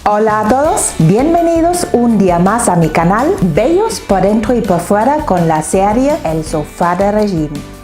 Hola a todos, bienvenidos un día más a mi canal, bellos por dentro y por fuera con la serie El Sofá de Regine.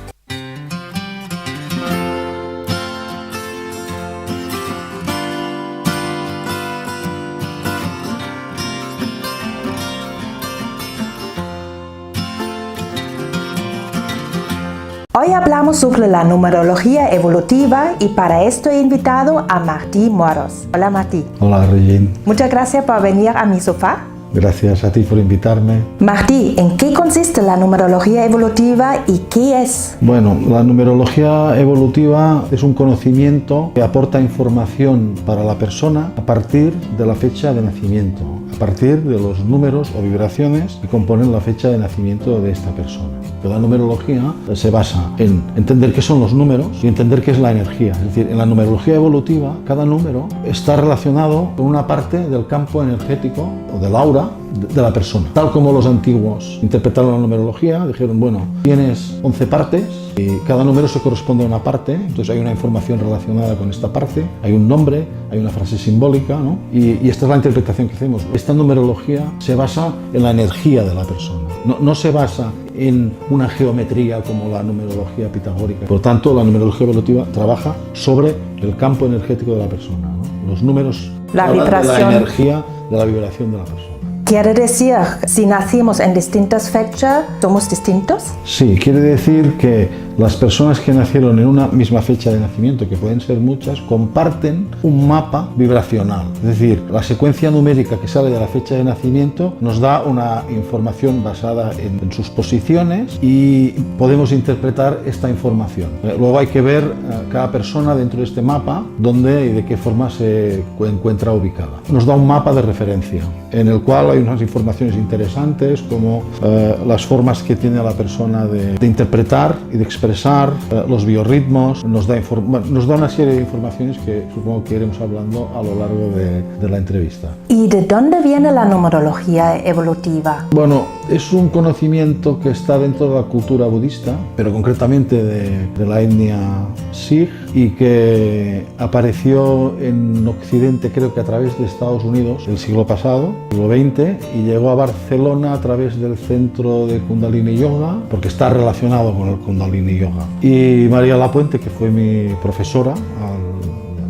Hoy hablamos sobre la numerología evolutiva y para esto he invitado a Martí Moros. Hola Martí. Hola Regine. Muchas gracias por venir a mi sofá. Gracias a ti por invitarme. Martí, ¿en qué consiste la numerología evolutiva y qué es? Bueno, la numerología evolutiva es un conocimiento que aporta información para la persona a partir de la fecha de nacimiento, a partir de los números o vibraciones que componen la fecha de nacimiento de esta persona. La numerología se basa en entender qué son los números y entender qué es la energía. Es decir, en la numerología evolutiva, cada número está relacionado con una parte del campo energético o del aura de la persona. Tal como los antiguos interpretaron la numerología, dijeron, bueno, tienes 11 partes y cada número se corresponde a una parte, entonces hay una información relacionada con esta parte, hay un nombre, hay una frase simbólica, ¿no? Y esta es la interpretación que hacemos. Esta numerología se basa en la energía de la persona, no se basa en una geometría como la numerología pitagórica. Por lo tanto, la numerología evolutiva trabaja sobre el campo energético de la persona, ¿no? Los números, la vibración, de la energía, de la vibración de la persona. ¿Quiere decir, si nacimos en distintas fechas, somos distintos? Sí, quiere decir que las personas que nacieron en una misma fecha de nacimiento, que pueden ser muchas, comparten un mapa vibracional. Es decir, la secuencia numérica que sale de la fecha de nacimiento nos da una información basada en sus posiciones y podemos interpretar esta información. Luego hay que ver cada persona dentro de este mapa, dónde y de qué forma se encuentra ubicada. Nos da un mapa de referencia, en el cual hay unas informaciones interesantes como las formas que tiene la persona de interpretar y de expresar los biorritmos, nos da una serie de informaciones que supongo que iremos hablando a lo largo de la entrevista. ¿Y de dónde viene la numerología evolutiva? Bueno, es un conocimiento que está dentro de la cultura budista, pero concretamente de la etnia Sikh, y que apareció en Occidente, creo que a través de Estados Unidos el siglo pasado, siglo XX, y llegó a Barcelona a través del centro de Kundalini Yoga, porque está relacionado con el Kundalini Yoga. Y María Lapuente, que fue mi profesora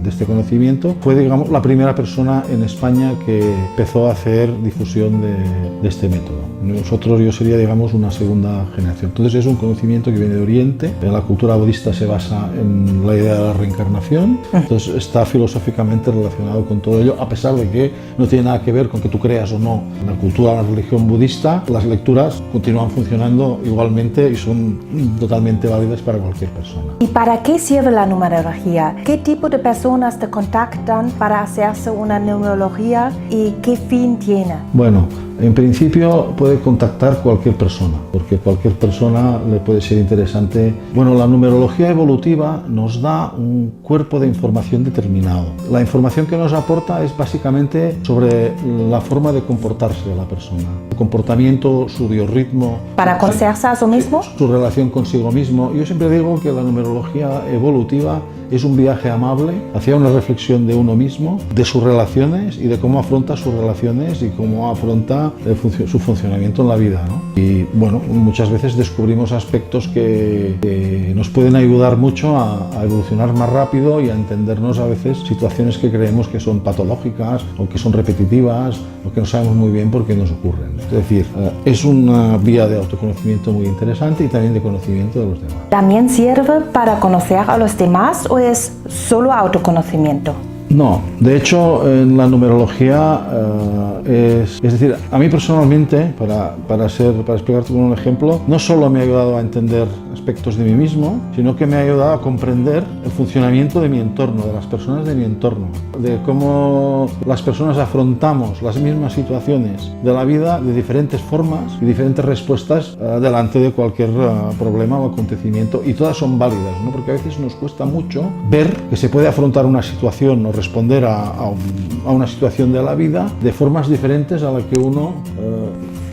de este conocimiento, fue, digamos, la primera persona en España que empezó a hacer difusión de este método. Yo sería, digamos, una segunda generación. Entonces es un conocimiento que viene de Oriente. La cultura budista se basa en la idea de la reencarnación, entonces está filosóficamente relacionado con todo ello, a pesar de que no tiene nada que ver con que tú creas o no en la cultura de la religión budista. Las lecturas continúan funcionando igualmente y son totalmente válidas para cualquier persona. ¿Y para qué sirve la numerología? ¿Qué tipo de personas te contactan para hacerse una numerología y qué fin tiene? Bueno, en principio puede contactar cualquier persona, porque cualquier persona le puede ser interesante. Bueno, la numerología evolutiva nos da un cuerpo de información determinado. La información que nos aporta es básicamente sobre la forma de comportarse de la persona, su comportamiento, su biorritmo. ¿Para conocerse a sí mismo? Su relación consigo mismo. Yo siempre digo que la numerología evolutiva es un viaje amable hacia una reflexión de uno mismo, de sus relaciones y de cómo afronta sus relaciones y cómo afronta su funcionamiento en la vida, ¿no? Y bueno, muchas veces descubrimos aspectos que nos pueden ayudar mucho a evolucionar más rápido y a entendernos a veces situaciones que creemos que son patológicas o que son repetitivas o que no sabemos muy bien por qué nos ocurren. Es decir, es una vía de autoconocimiento muy interesante y también de conocimiento de los demás. ¿También sirve para conocer a los demás o es solo autoconocimiento? No, de hecho en la numerología es decir, a mí personalmente, para explicarte con un ejemplo, no solo me ha ayudado a entender aspectos de mí mismo, sino que me ha ayudado a comprender el funcionamiento de mi entorno, de las personas de mi entorno, de cómo las personas afrontamos las mismas situaciones de la vida de diferentes formas y diferentes respuestas delante de cualquier problema o acontecimiento, y todas son válidas, ¿no? Porque a veces nos cuesta mucho ver que se puede afrontar una situación o responder a una situación de la vida de formas diferentes a la que uno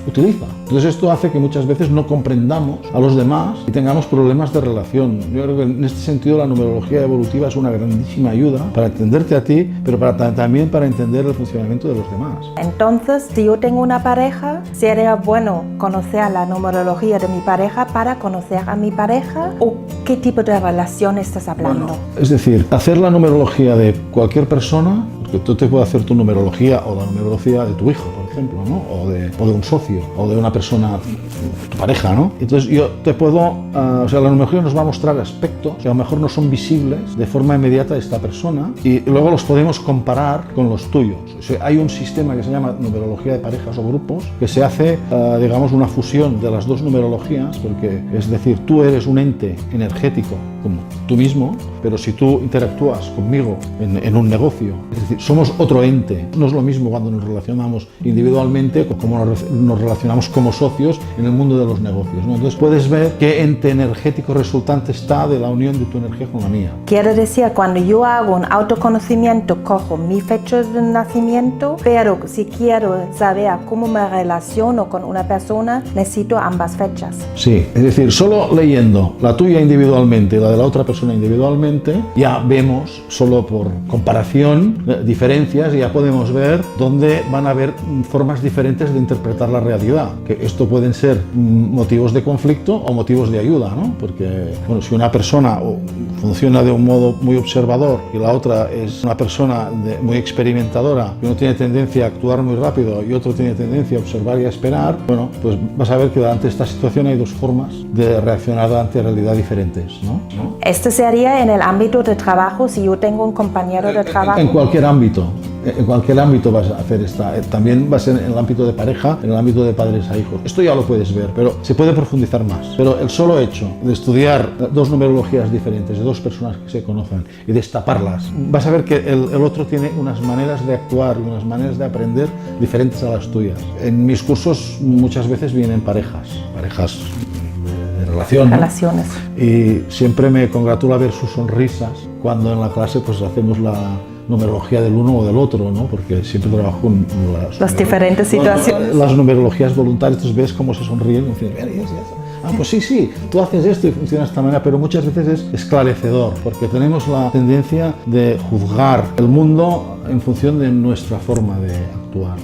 utiliza. Entonces esto hace que muchas veces no comprendamos a los demás y tengamos problemas de relación. Yo creo que en este sentido la numerología evolutiva es una grandísima ayuda para entenderte a ti, pero también para entender el funcionamiento de los demás. Entonces, si yo tengo una pareja, sería bueno conocer la numerología de mi pareja para conocer a mi pareja, o qué tipo de relación estás hablando. Bueno, es decir, hacer la numerología de cualquier persona, porque tú te puedes hacer tu numerología o la numerología de tu hijo, por ejemplo, ¿no? o de un socio, o de una persona, tu pareja, ¿no? Entonces yo te puedo, o sea, la numerología nos va a mostrar aspectos que a lo mejor no son visibles de forma inmediata de esta persona y luego los podemos comparar con los tuyos. O sea, hay un sistema que se llama numerología de parejas o grupos que se hace, digamos, una fusión de las dos numerologías, porque es decir, tú eres un ente energético como tú mismo, pero si tú interactúas conmigo en un negocio, es decir, somos otro ente. No es lo mismo cuando nos relacionamos individualmente como nos relacionamos como socios en el mundo de los negocios, ¿no? Entonces puedes ver qué ente energético resultante está de la unión de tu energía con la mía. Quiere decir, cuando yo hago un autoconocimiento, cojo mi fecha de nacimiento, pero si quiero saber cómo me relaciono con una persona, necesito ambas fechas. Sí, es decir, solo leyendo la tuya individualmente y la de la otra persona individualmente, ya vemos, solo por comparación, diferencias, y ya podemos ver dónde van a haber formas diferentes de interpretar la realidad. Que esto pueden ser motivos de conflicto o motivos de ayuda, ¿no? Porque, bueno, si una persona funciona de un modo muy observador y la otra es una persona muy experimentadora, que uno tiene tendencia a actuar muy rápido y otro tiene tendencia a observar y a esperar, bueno, pues vas a ver que ante esta situación hay dos formas de reaccionar ante realidad diferentes, ¿no? Esto sería en el ámbito de trabajo, si yo tengo un compañero de trabajo. En cualquier ámbito. En cualquier ámbito vas a hacer esta. También va a ser en el ámbito de pareja, en el ámbito de padres a hijos. Esto ya lo puedes ver, pero se puede profundizar más. Pero el solo hecho de estudiar dos numerologías diferentes, de dos personas que se conocen y destaparlas, vas a ver que el otro tiene unas maneras de actuar y unas maneras de aprender diferentes a las tuyas. En mis cursos muchas veces vienen parejas de relación, ¿no? Relaciones. Y siempre me congratula ver sus sonrisas cuando en la clase pues hacemos la numerología del uno o del otro, ¿no? Porque siempre trabajo con las diferentes situaciones. Las numerologías voluntarias, tú ves cómo se sonríen y dicen, pues sí, tú haces esto y funciona de esta manera, pero muchas veces es esclarecedor, porque tenemos la tendencia de juzgar el mundo en función de nuestra forma de actuar.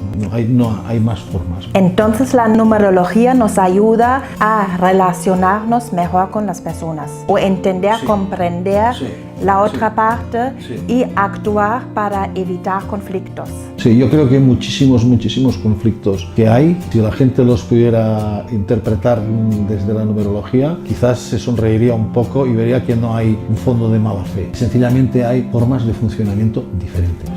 No hay más formas. Entonces la numerología nos ayuda a relacionarnos mejor con las personas, o entender, comprender la otra parte y actuar para evitar conflictos. Sí, yo creo que hay muchísimos conflictos que hay. Si la gente los pudiera interpretar desde la numerología, quizás se sonreiría un poco y vería que no hay un fondo de mala fe. Sencillamente hay formas de funcionamiento diferentes.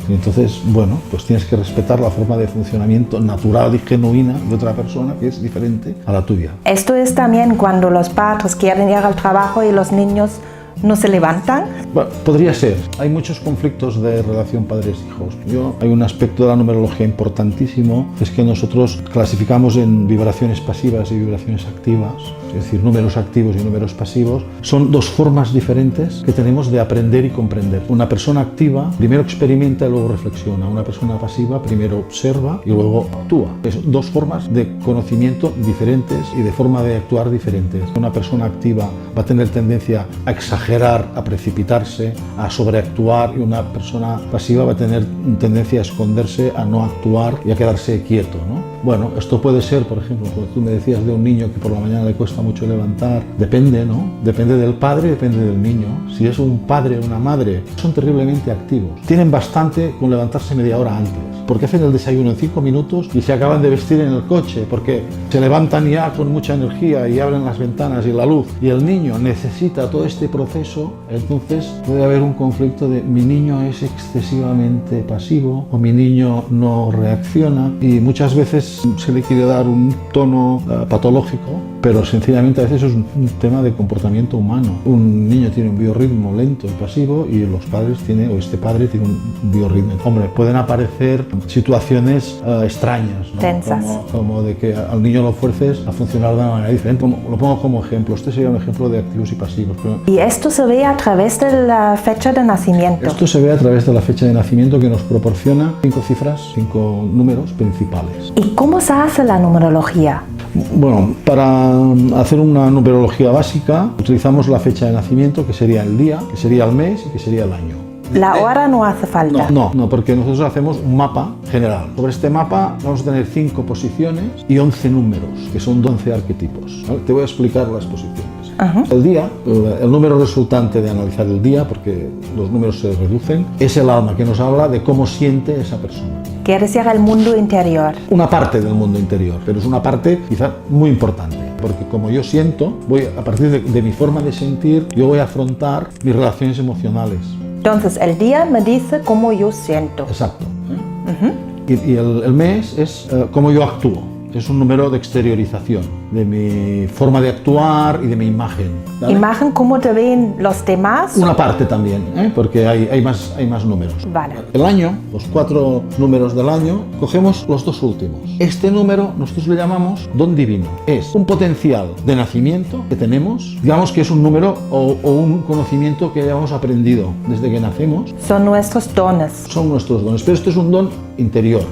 Y entonces, bueno, pues tienes que respetar la forma de funcionamiento natural y genuina de otra persona que es diferente a la tuya. Esto es también cuando los padres quieren ir al trabajo y los niños no se levantan. Bueno, podría ser. Hay muchos conflictos de relación padres-hijos. Hay un aspecto de la numerología importantísimo, es que nosotros clasificamos en vibraciones pasivas y vibraciones activas, es decir, números activos y números pasivos. Son dos formas diferentes que tenemos de aprender y comprender. Una persona activa primero experimenta y luego reflexiona. Una persona pasiva primero observa y luego actúa. Es dos formas de conocimiento diferentes y de forma de actuar diferentes. Una persona activa va a tener tendencia a exagerar, a precipitarse, a sobreactuar, y una persona pasiva va a tener tendencia a esconderse, a no actuar y a quedarse quieto, ¿no? Bueno, esto puede ser, por ejemplo, cuando tú me decías de un niño que por la mañana le cuesta mucho levantar, depende, ¿no? Depende del padre, depende del niño. Si es un padre o una madre, son terriblemente activos. Tienen bastante con levantarse media hora antes, porque hacen el desayuno en 5 minutos y se acaban de vestir en el coche, porque se levantan ya con mucha energía y abren las ventanas y la luz. Y el niño necesita todo este proceso, entonces puede haber un conflicto de mi niño es excesivamente pasivo o mi niño no reacciona, y muchas veces se le quiere dar un tono patológico, pero sencillamente a veces es un tema de comportamiento humano. Un niño tiene un biorritmo lento y pasivo y los padres este padre tiene un biorritmo. Hombre, pueden aparecer situaciones extrañas, ¿no? Tensas. Como de que al niño lo fuerces a funcionar de una manera diferente. Lo pongo como ejemplo. Este sería un ejemplo de activos y pasivos. Pero Y esto se ve a través de la fecha de nacimiento. esto se ve a través de la fecha de nacimiento, que nos proporciona 5 cifras, 5 números principales. ¿Y cómo se hace la numerología? Bueno, para hacer una numerología básica utilizamos la fecha de nacimiento, que sería el día, que sería el mes y que sería el año. La hora no hace falta. No, porque nosotros hacemos un mapa general. Sobre este mapa vamos a tener 5 posiciones y 11 números, que son 12 arquetipos. ¿Vale? Te voy a explicar las posiciones. El día, el número resultante de analizar el día, porque los números se reducen, es el alma, que nos habla de cómo siente esa persona. Quiere decir el mundo interior. Una parte del mundo interior, pero es una parte quizá muy importante, porque como yo siento, a partir de mi forma de sentir, yo voy a afrontar mis relaciones emocionales. Entonces, el día me dice cómo yo siento. Exacto. Y el mes es cómo yo actúo. Es un número de exteriorización de mi forma de actuar y de mi imagen. ¿Vale? Imagen, cómo te ven los demás. Una parte también, porque hay más números. Vale. El año, los 4 números del año, cogemos los 2 últimos. Este número nosotros le llamamos don divino. Es un potencial de nacimiento que tenemos, digamos que es un número o un conocimiento que hayamos aprendido desde que nacemos. Son nuestros dones. Son nuestros dones, pero este es un don interior,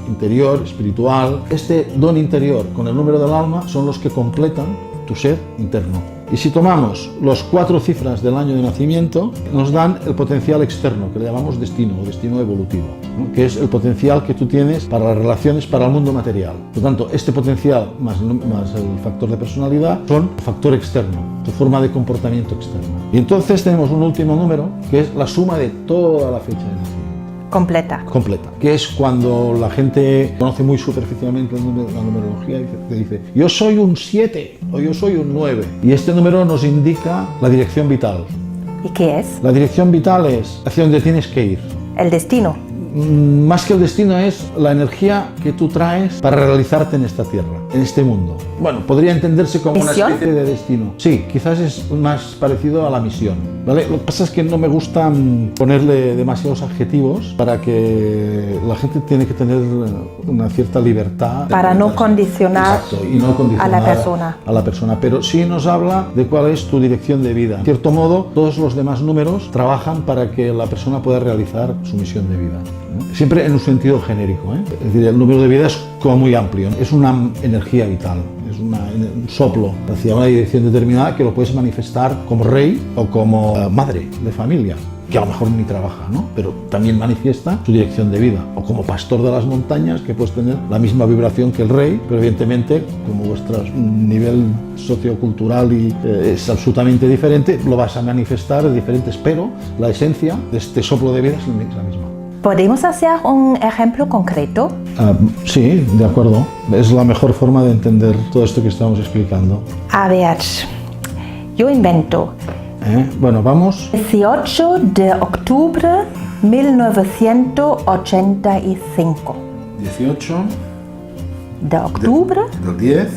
espiritual. Este don interior con el número del alma son los que completan tu ser interno. Y si tomamos los 4 cifras del año de nacimiento, nos dan el potencial externo, que le llamamos destino o destino evolutivo, ¿no? Que es el potencial que tú tienes para las relaciones, para el mundo material. Por lo tanto, este potencial más el factor de personalidad son el factor externo, tu forma de comportamiento externo. Y entonces tenemos un último número, que es la suma de toda la fecha de nacimiento. Completa. Que es cuando la gente conoce muy superficialmente la numerología y te dice yo soy un 7 o yo soy un 9 y este número nos indica la dirección vital. ¿Y qué es? La dirección vital es hacia donde tienes que ir. El destino. Más que el destino es la energía que tú traes para realizarte en esta tierra, en este mundo. Bueno, podría entenderse como ¿Misión? una especie de destino. Sí, quizás es más parecido a la misión, ¿vale? Lo que pasa es que no me gusta ponerle demasiados adjetivos para que la gente tiene que tener una cierta libertad. Para no condicionar, exacto, y no condicionar a la persona. Pero sí nos habla de cuál es tu dirección de vida. En cierto modo, todos los demás números trabajan para que la persona pueda realizar su misión de vida. Siempre en un sentido genérico, Es decir, el número de vida es como muy amplio, es una energía vital, es un soplo hacia una dirección determinada que lo puedes manifestar como rey o como madre de familia, que a lo mejor ni trabaja, ¿no? Pero también manifiesta su dirección de vida, o como pastor de las montañas, que puedes tener la misma vibración que el rey, pero evidentemente como vuestro nivel sociocultural es absolutamente diferente, lo vas a manifestar de diferentes, pero la esencia de este soplo de vida es la misma. ¿Podemos hacer un ejemplo concreto? Sí, de acuerdo. Es la mejor forma de entender todo esto que estamos explicando. A ver, yo invento. Bueno, vamos. 18 de octubre 1985. 18 de octubre del 10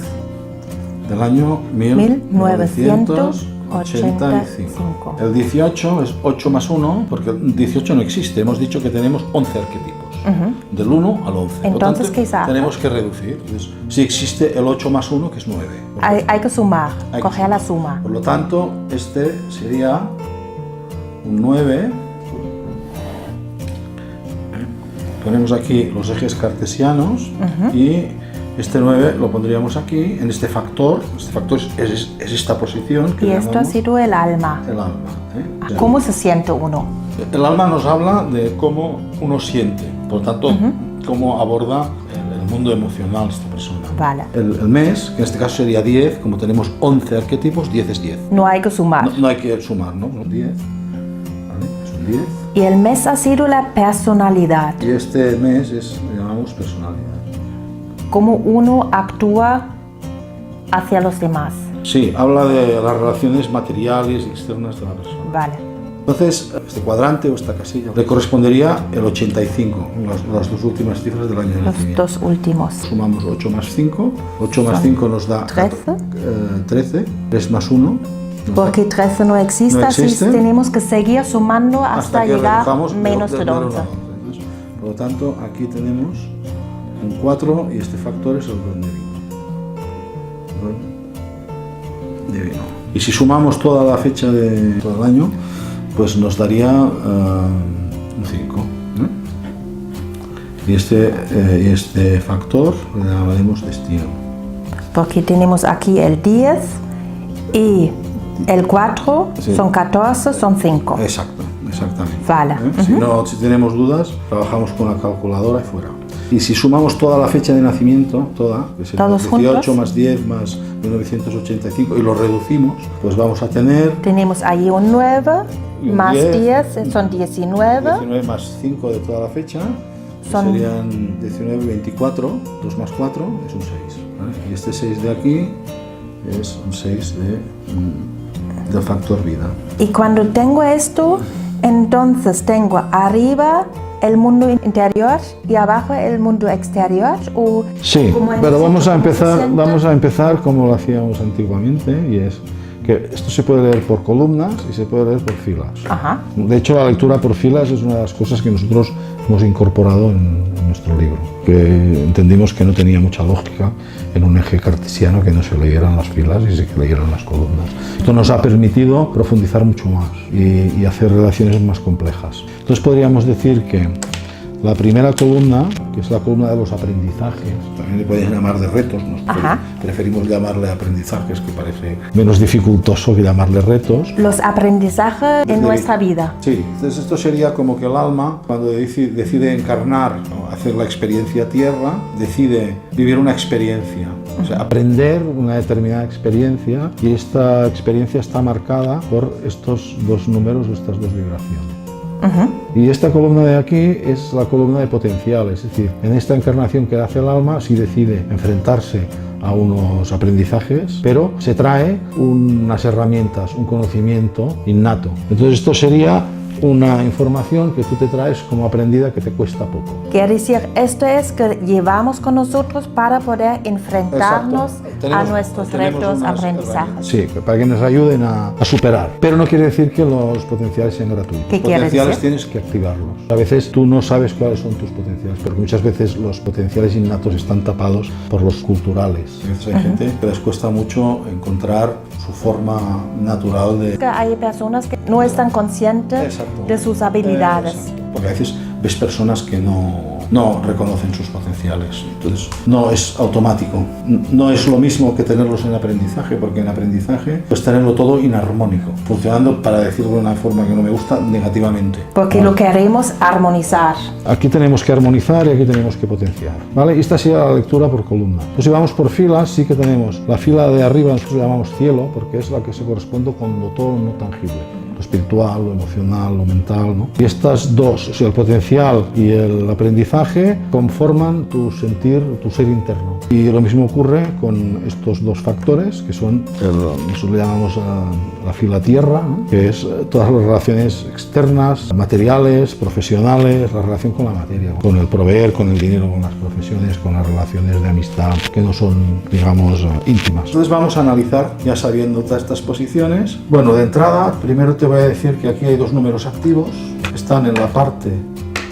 del año 1985. El 18 es 8 más 1, porque el 18 no existe. Hemos dicho que tenemos 11 arquetipos, del 1 al 11. Entonces, ¿qué se hace? Tenemos que reducir. Entonces, si existe el 8 más 1, que es 9. Hay que sumar, coger la suma. Por lo tanto, este sería un 9. Ponemos aquí los ejes cartesianos y este 9 lo pondríamos aquí en este factor. Este factor es esta posición. Y esto ha sido el alma. El alma. ¿Cómo se siente uno? El alma nos habla de cómo uno siente, por lo tanto, cómo aborda el mundo emocional esta persona. Vale. El mes, que en este caso sería 10, como tenemos 11 arquetipos, 10 es 10. No hay que sumar. No hay que sumar, ¿no? 10. ¿Vale? Son 10. Y el mes ha sido la personalidad. Y este mes lo llamamos personalidad. Cómo uno actúa hacia los demás. Sí, habla de las relaciones materiales y externas de la persona. Vale. Entonces, este cuadrante o esta casilla le correspondería el 85, las 2 últimas cifras del año de nacimiento. Los 2 últimos. Sumamos 8 más 5. 8 más 5 nos da 13. 3 más 1. Porque 13 no existe, así tenemos que seguir sumando hasta llegar menos de 11. Por Por lo tanto, aquí tenemos un 4 y este factor es el don de vino. De vino. Y si sumamos toda la fecha de todo el año, pues nos daría un 5. Y este factor le llamaremos destino. Porque tenemos aquí el 10 y el 4, sí. Son 14, son 5. Exacto, exactamente. Vale. Si tenemos dudas, trabajamos con la calculadora y fuera. Y si sumamos toda la fecha de nacimiento, que es el 18 juntos, más 10 más 1985, y lo reducimos, pues vamos a tener... Tenemos ahí un 9, más 10 son 19. 19 más 5 de toda la fecha, serían 19 y 24, 2 más 4 es un 6. ¿Vale? Y este 6 de aquí es un 6 del factor vida. Y cuando tengo esto, entonces tengo arriba el mundo interior y abajo el mundo exterior. ¿O sí, pero vamos a empezar como lo hacíamos antiguamente, y es que esto se puede leer por columnas y se puede leer por filas. Ajá. De hecho, la lectura por filas es una de las cosas que nosotros hemos incorporado en nuestro libro, que entendimos que no tenía mucha lógica en un eje cartesiano que no se leyeran las filas y se leyeran las columnas. Esto nos ha permitido profundizar mucho más y hacer relaciones más complejas. Entonces podríamos decir que la primera columna, que es la columna de los aprendizajes, también le puedes llamar de retos, preferimos llamarle aprendizajes, que parece menos dificultoso que llamarle retos. Los aprendizajes en nuestra vida. Sí, entonces esto sería como que el alma, cuando decide encarnar, ¿no?, hacer la experiencia tierra, decide vivir una experiencia, o sea, aprender una determinada experiencia, y esta experiencia está marcada por estos dos números o estas dos vibraciones. Y esta columna de aquí es la columna de potenciales, es decir, en esta encarnación que hace el alma sí decide enfrentarse a unos aprendizajes, pero se trae unas herramientas, un conocimiento innato. Entonces esto sería una información que tú te traes como aprendida que te cuesta poco. Quiere decir, esto es que llevamos con nosotros para poder enfrentarnos a nuestros retos, aprendizajes. Sí, para que nos ayuden a superar. Pero no quiere decir que los potenciales sean gratuitos. ¿Qué quiere decir? Los potenciales tienes que activarlos. A veces tú no sabes cuáles son tus potenciales, porque muchas veces los potenciales innatos están tapados por los culturales. A veces hay gente que les cuesta mucho encontrar su forma natural de... Hay personas que no están conscientes de sus habilidades. Porque a veces ves personas que no reconocen sus potenciales. Entonces, no es automático. No es lo mismo que tenerlos en aprendizaje, porque en aprendizaje pues tenerlo todo inarmónico, funcionando, para decirlo de una forma que no me gusta, negativamente. Porque lo queremos armonizar. Aquí tenemos que armonizar y aquí tenemos que potenciar, ¿vale? Y esta sería la lectura por columna. Pues si vamos por filas, sí que tenemos la fila de arriba, nosotros llamamos cielo, porque es la que se corresponde con lo todo no tangible. Lo espiritual, lo emocional, lo mental, ¿no? Y estas dos, o sea, el potencial y el aprendizaje, conforman tu sentir, tu ser interno. Y lo mismo ocurre con estos dos factores, que son, nosotros le llamamos la fila tierra, ¿no?, que es todas las relaciones externas, materiales, profesionales, la relación con la materia, con el proveer, con el dinero, con las profesiones, con las relaciones de amistad, que no son, digamos, íntimas. Entonces vamos a analizar, ya sabiendo todas estas posiciones. Bueno, de entrada, primero te voy a decir que aquí hay dos números activos que están en la parte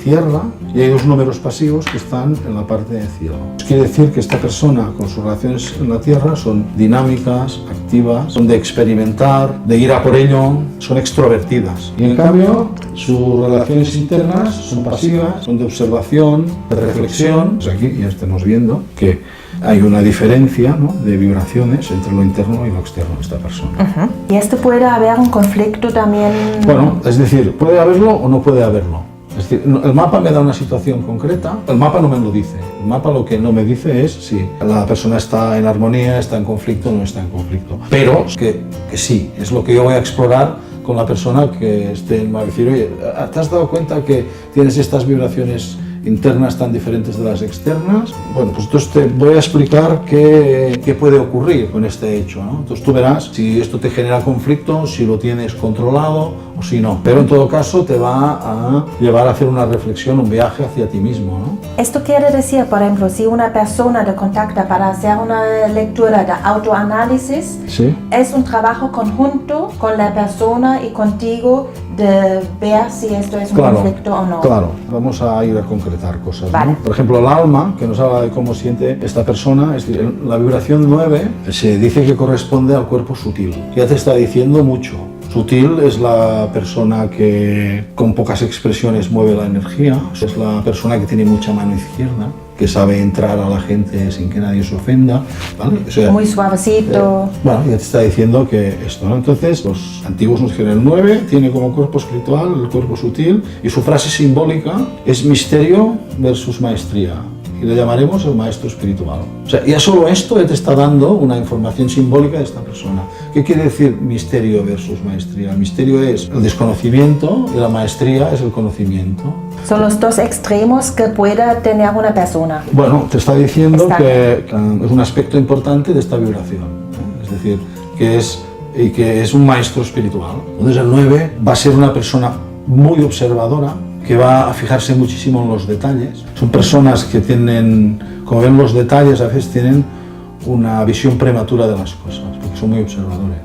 tierra y hay dos números pasivos que están en la parte de cielo. Quiere decir que esta persona, con sus relaciones en la tierra, son dinámicas, activas, son de experimentar, de ir a por ello, son extrovertidas. Y en cambio, sus relaciones internas son pasivas, son de observación, de reflexión. Pues aquí ya estamos viendo que hay una diferencia, ¿no?, de vibraciones entre lo interno y lo externo de esta persona. ¿Y esto puede haber un conflicto también? Bueno, es decir, puede haberlo o no puede haberlo. Es decir, el mapa me da una situación concreta, el mapa no me lo dice. El mapa lo que no me dice es si la persona está en armonía, está en conflicto o no está en conflicto. Pero que sí, es lo que yo voy a explorar con la persona que esté en mal. Decir, oye, ¿te has dado cuenta que tienes estas vibraciones internas tan diferentes de las externas? Bueno, pues entonces te voy a explicar qué puede ocurrir con este hecho, ¿no? Entonces tú verás si esto te genera conflicto, si lo tienes controlado o si no. Pero en todo caso te va a llevar a hacer una reflexión, un viaje hacia ti mismo, ¿no? Esto quiere decir, por ejemplo, si una persona te contacta para hacer una lectura de autoanálisis, Sí. es un trabajo conjunto con la persona y contigo de ver si esto es un conflicto o no. Claro, vamos a ir a concretar cosas, Vale. ¿no? Por ejemplo, el alma, que nos habla de cómo siente esta persona, es decir, la vibración 9 se dice que corresponde al cuerpo sutil. Ya te está diciendo mucho. Sutil es la persona que con pocas expresiones mueve la energía, es la persona que tiene mucha mano izquierda, que sabe entrar a la gente sin que nadie se ofenda, ¿vale? O sea, Muy suavecito. bueno, ya te está diciendo que esto, ¿no? Entonces, los antiguos nos dijeron el 9 tiene como cuerpo espiritual el cuerpo sutil y su frase simbólica es misterio versus maestría. Y le llamaremos el maestro espiritual. O sea, ya solo esto ya te está dando una información simbólica de esta persona. ¿Qué quiere decir misterio versus maestría? El misterio es el desconocimiento y la maestría es el conocimiento. Son los dos extremos que pueda tener una persona. Bueno, te está diciendo Está que es un aspecto importante de esta vibración, ¿no? Es decir, que es un maestro espiritual. Entonces el 9 va a ser una persona muy observadora, que va a fijarse muchísimo en los detalles. Son personas que tienen, como ven los detalles, a veces tienen una visión prematura de las cosas, porque son muy observadores.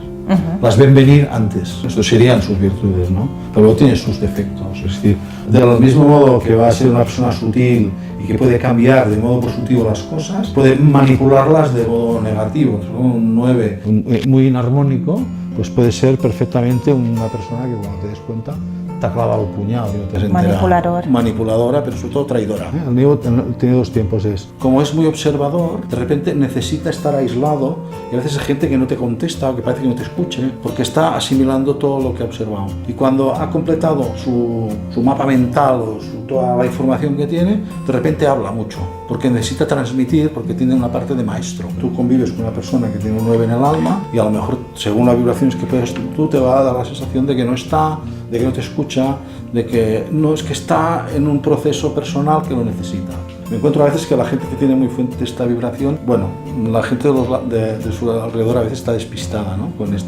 Las ven venir antes. Esto serían sus virtudes, ¿no? Pero luego tienen sus defectos. Es decir, del mismo modo que va a ser una persona sutil y que puede cambiar de modo positivo las cosas, puede manipularlas de modo negativo. Un 9 muy inarmónico, pues puede ser perfectamente una persona que cuando te des cuenta te ha clavado el puñal y no te has enterado. Manipulador. Manipuladora, pero sobre todo traidora. El niño tiene dos tiempos. Como es muy observador, de repente necesita estar aislado y a veces hay gente que no te contesta o que parece que no te escuche porque está asimilando todo lo que ha observado. Y cuando ha completado su mapa mental o toda la información que tiene, de repente habla mucho porque necesita transmitir, porque tiene una parte de maestro. Tú convives con una persona que tiene un 9 en el alma y a lo mejor, según las vibraciones que puedes tú, te va a dar la sensación de que no está, de que no te escucha, de que no es que está en un proceso personal que lo necesita. Me encuentro a veces que la gente que tiene muy fuerte esta vibración, bueno, la gente de su alrededor a veces está despistada, ¿no? Con este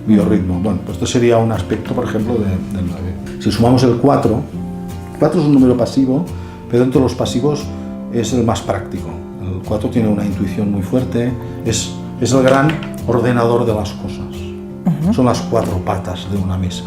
biorritmo. Bueno, pues esto sería un aspecto, por ejemplo, del 9. Si sumamos el 4 es un número pasivo, pero dentro de los pasivos es el más práctico. El 4 tiene una intuición muy fuerte, es el gran ordenador de las cosas. Son las 4 patas de una mesa,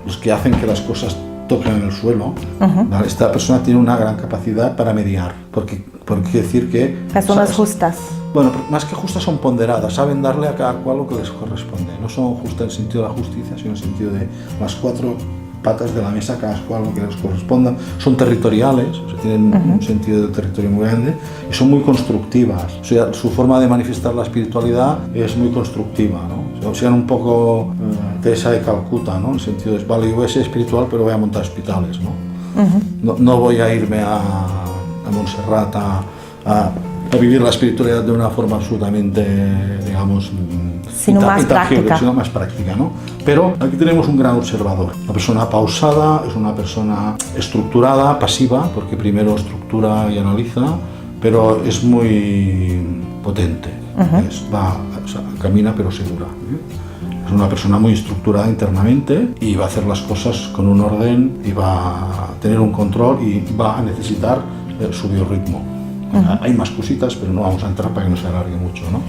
los que hacen que las cosas toquen en el suelo. ¿Vale? Esta persona tiene una gran capacidad para mediar, porque quiere decir que... Personas justas. Bueno, más que justas son ponderadas, saben darle a cada cual lo que les corresponde. No son justas en el sentido de la justicia, sino en el sentido de las 4 patas de la mesa, cada cual lo que les corresponda. Son territoriales, o sea, tienen un sentido del territorio muy grande y son muy constructivas. O sea, su forma de manifestar la espiritualidad es muy constructiva, ¿no? O sea, un poco Teresa de Calcuta, ¿no? En el sentido de, vale, yo voy a ser espiritual, pero voy a montar hospitales, ¿no? No voy a irme a Montserrat a vivir la espiritualidad de una forma absolutamente, digamos, sino más práctica. Sino más práctica, ¿no? Pero aquí tenemos un gran observador. Una persona pausada, es una persona estructurada, pasiva, porque primero estructura y analiza, pero es muy potente. Camina pero segura. Es una persona muy estructurada internamente y va a hacer las cosas con un orden y va a tener un control y va a necesitar su biorritmo. Hay más cositas, pero no vamos a entrar para que no se alargue mucho, ¿no?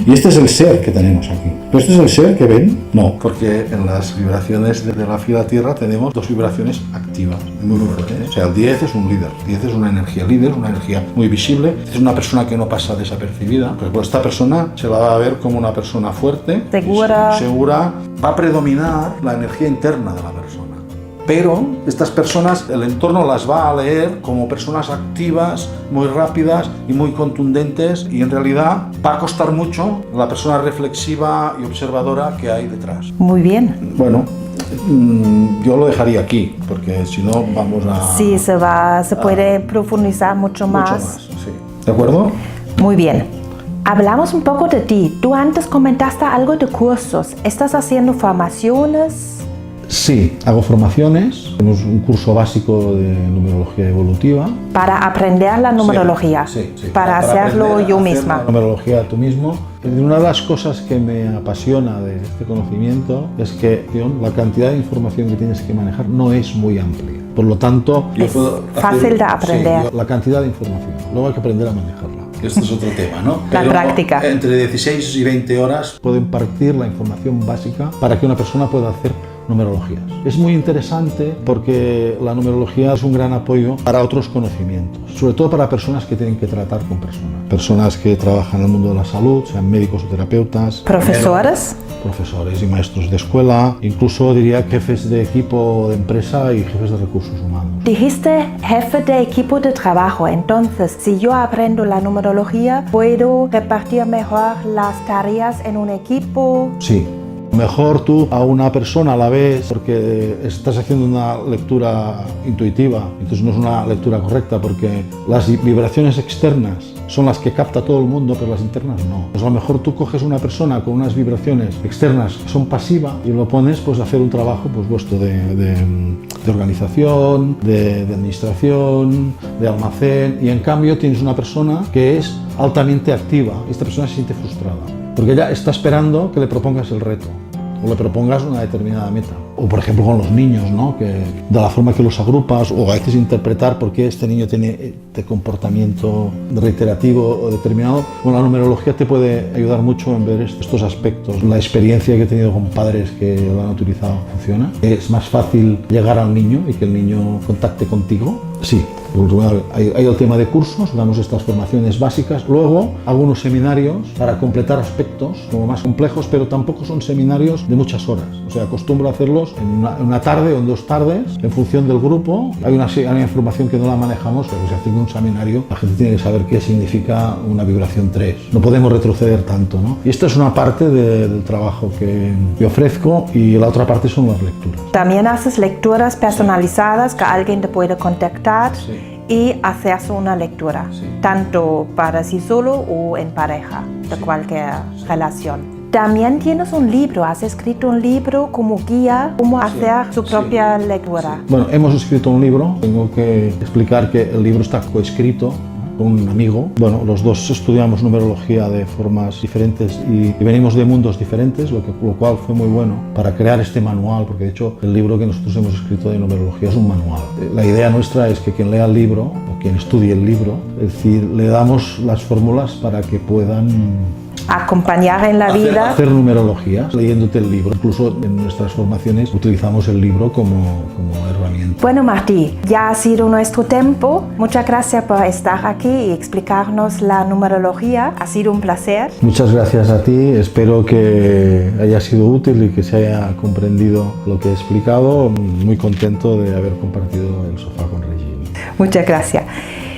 Y este es el ser que tenemos aquí. ¿Pero este es el ser que ven? No, porque en las vibraciones de la fila Tierra tenemos 2 vibraciones activas, muy fuertes. O sea, el 10 es un líder, el 10 es una energía líder, una energía muy visible, es una persona que no pasa desapercibida, pero esta persona se la va a ver como una persona fuerte, segura, va a predominar la energía interna de la persona. Pero estas personas, el entorno las va a leer como personas activas, muy rápidas y muy contundentes, y en realidad va a costar mucho la persona reflexiva y observadora que hay detrás. Muy bien. Bueno, yo lo dejaría aquí, porque si no vamos a... Sí, se puede profundizar mucho más. Sí. ¿De acuerdo? Muy bien. Hablamos un poco de ti. Tú antes comentaste algo de cursos. ¿Estás haciendo formaciones? Sí, hago formaciones, tenemos un curso básico de numerología evolutiva. Para aprender la numerología, Sí. Para hacerlo yo misma. La numerología tú mismo. Una de las cosas que me apasiona de este conocimiento es que la cantidad de información que tienes que manejar no es muy amplia. Por lo tanto, es fácil de aprender. Sí, la cantidad de información, luego hay que aprender a manejarla. Este es otro tema, ¿no? La práctica. Entre 16 y 20 horas puedo impartir la información básica para que una persona pueda hacer numerologías. Es muy interesante porque la numerología es un gran apoyo para otros conocimientos, sobre todo para personas que tienen que tratar con personas que trabajan en el mundo de la salud, sean médicos o terapeutas, profesores y maestros de escuela, incluso diría jefes de equipo de empresa y jefes de recursos humanos. Dijiste jefe de equipo de trabajo, entonces si yo aprendo la numerología, ¿puedo repartir mejor las tareas en un equipo? Sí. Mejor tú a una persona a la vez porque estás haciendo una lectura intuitiva, entonces no es una lectura correcta porque las vibraciones externas son las que capta todo el mundo, pero las internas no. Pues a lo mejor tú coges una persona con unas vibraciones externas que son pasivas y lo pones pues a hacer un trabajo pues vuestro de organización, de administración, de almacén, y en cambio tienes una persona que es altamente activa y esta persona se siente frustrada porque ella está esperando que le propongas el reto o le propongas una determinada meta. O por ejemplo con los niños, ¿no? Que de la forma que los agrupas, o a veces interpretar por qué este niño tiene este comportamiento reiterativo o determinado. Bueno, la numerología te puede ayudar mucho en ver estos aspectos. La experiencia que he tenido con padres que lo han utilizado funciona. Es más fácil llegar al niño y que el niño contacte contigo. Sí. Hay el tema de cursos, damos estas formaciones básicas, luego algunos seminarios para completar aspectos como más complejos, pero tampoco son seminarios de muchas horas, o sea, acostumbro a hacerlos en una tarde o en 2 tardes, en función del grupo. Hay una información que no la manejamos, pero si hacemos un seminario, la gente tiene que saber qué significa una vibración 3, no podemos retroceder tanto, ¿no? Y esta es una parte del trabajo que ofrezco, y la otra parte son las lecturas. También haces lecturas personalizadas que alguien te puede contactar. Sí. Y hacerse una lectura, tanto para sí solo o en pareja, de cualquier relación. También tienes un libro, has escrito un libro como guía, cómo hacer su propia lectura. Bueno, hemos escrito un libro, tengo que explicar que el libro está coescrito con un amigo. Bueno, los dos estudiamos numerología de formas diferentes y venimos de mundos diferentes, lo cual fue muy bueno para crear este manual, porque de hecho el libro que nosotros hemos escrito de numerología es un manual. La idea nuestra es que quien lea el libro o quien estudie el libro, es decir, le damos las fórmulas para que puedan acompañar en la vida. Hacer numerologías leyéndote el libro. Incluso en nuestras formaciones utilizamos el libro como herramienta. Bueno, Martí, ya ha sido nuestro tiempo. Muchas gracias por estar aquí y explicarnos la numerología. Ha sido un placer. Muchas gracias a ti. Espero que haya sido útil y que se haya comprendido lo que he explicado. Muy contento de haber compartido el sofá con Regina. Muchas gracias.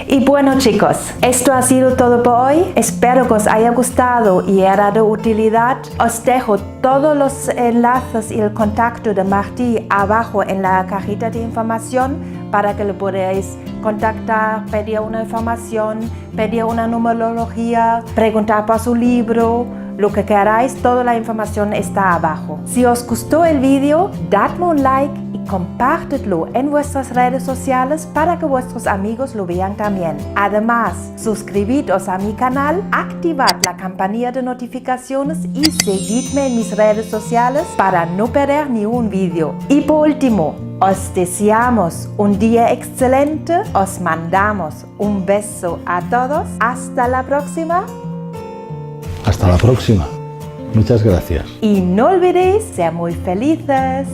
Y bueno, chicos, esto ha sido todo por hoy. Espero que os haya gustado y era de utilidad. Os dejo todos los enlaces y el contacto de Martí abajo en la cajita de información para que lo podáis contactar, pedir una información, pedir una numerología, preguntar por su libro, lo que queráis. Toda la información está abajo. Si os gustó el vídeo, dadme un like y compártelo en vuestras redes sociales para que vuestros amigos lo vean también. Además, suscribíos a mi canal, activad la campanilla de notificaciones y seguidme en mis redes sociales para no perder ni un vídeo. Y por último, os deseamos un día excelente, os mandamos un beso a todos. Hasta la próxima. Hasta la próxima. Muchas gracias. Y no olvidéis ser muy felices.